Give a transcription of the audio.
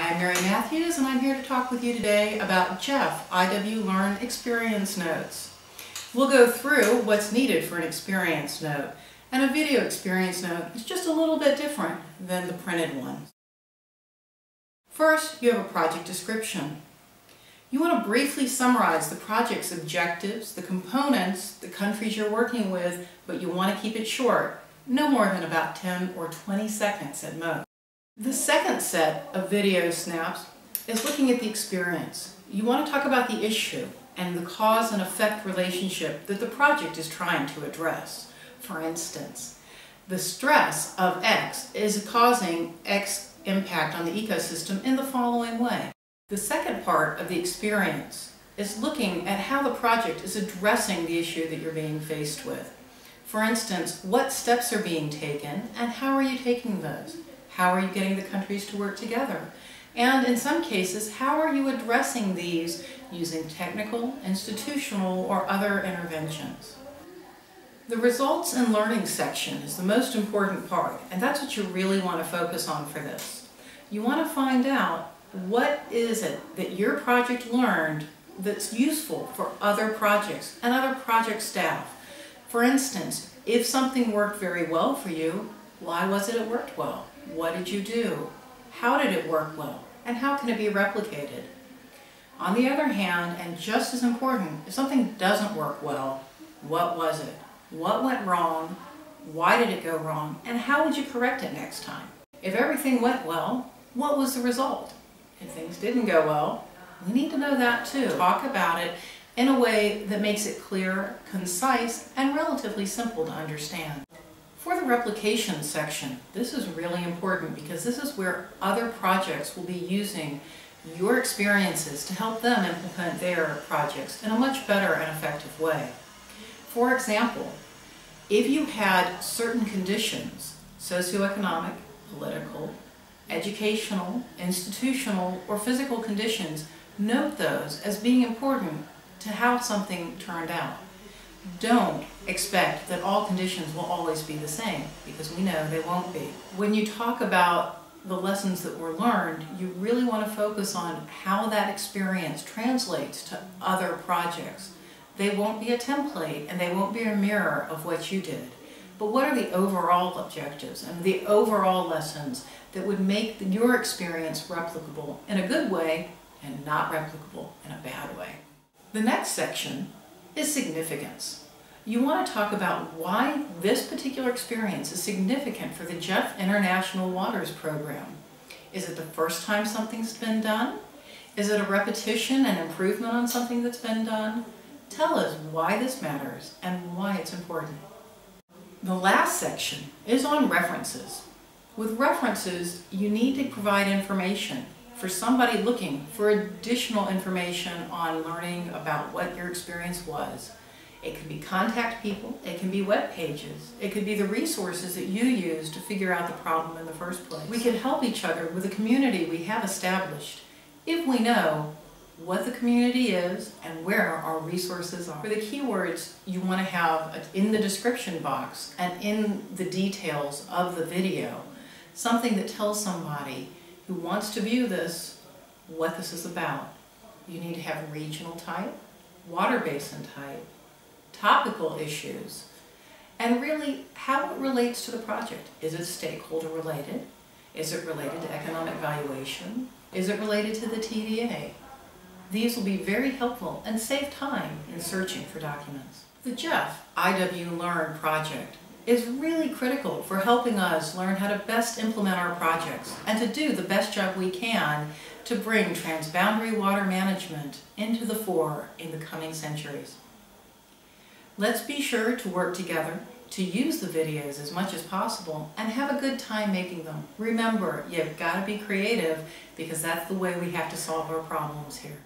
I'm Mary Matthews, and I'm here to talk with you today about GEF, IWLearn Experience Notes. We'll go through what's needed for an experience note, and a video experience note is just a little bit different than the printed one. First, you have a project description. You want to briefly summarize the project's objectives, the components, the countries you're working with, but you want to keep it short, no more than about 10 or 20 seconds at most. The second set of video snaps is looking at the experience. You want to talk about the issue and the cause and effect relationship that the project is trying to address. For instance, the stress of X is causing X impact on the ecosystem in the following way. The second part of the experience is looking at how the project is addressing the issue that you're being faced with. For instance, what steps are being taken and how are you taking those? How are you getting the countries to work together? And in some cases, how are you addressing these using technical, institutional, or other interventions? The results and learning section is the most important part, and that's what you really want to focus on for this. You want to find out what is it that your project learned that's useful for other projects and other project staff. For instance, if something worked very well for you, why was it worked well? What did you do? How did it work well? And how can it be replicated? On the other hand, and just as important, if something doesn't work well, what was it? What went wrong? Why did it go wrong? And how would you correct it next time? If everything went well, what was the result? If things didn't go well, we need to know that too. Talk about it in a way that makes it clear, concise, and relatively simple to understand. For the replication section, this is really important because this is where other projects will be using your experiences to help them implement their projects in a much better and effective way. For example, if you had certain conditions, socioeconomic, political, educational, institutional, or physical conditions, note those as being important to how something turned out. Don't expect that all conditions will always be the same, because we know they won't be. When you talk about the lessons that were learned, you really want to focus on how that experience translates to other projects. They won't be a template and they won't be a mirror of what you did. But what are the overall objectives and the overall lessons that would make your experience replicable in a good way and not replicable in a bad way? The next section is significance. You want to talk about why this particular experience is significant for the GEF International Waters Program. Is it the first time something's been done? Is it a repetition and improvement on something that's been done? Tell us why this matters and why it's important. The last section is on references. With references, you need to provide information for somebody looking for additional information on learning about what your experience was. It could be contact people, it can be web pages, it could be the resources that you use to figure out the problem in the first place. We can help each other with the community we have established if we know what the community is and where our resources are. For the keywords you want to have in the description box and in the details of the video, something that tells somebody who wants to view this what this is about. You need to have regional type, water basin type, topical issues, and really how it relates to the project. Is it stakeholder related? Is it related to economic valuation? Is it related to the TVA? These will be very helpful and save time in searching for documents. The GEF IWLearn project is really critical for helping us learn how to best implement our projects and to do the best job we can to bring transboundary water management into the fore in the coming centuries. Let's be sure to work together to use the videos as much as possible and have a good time making them. Remember, you've got to be creative because that's the way we have to solve our problems here.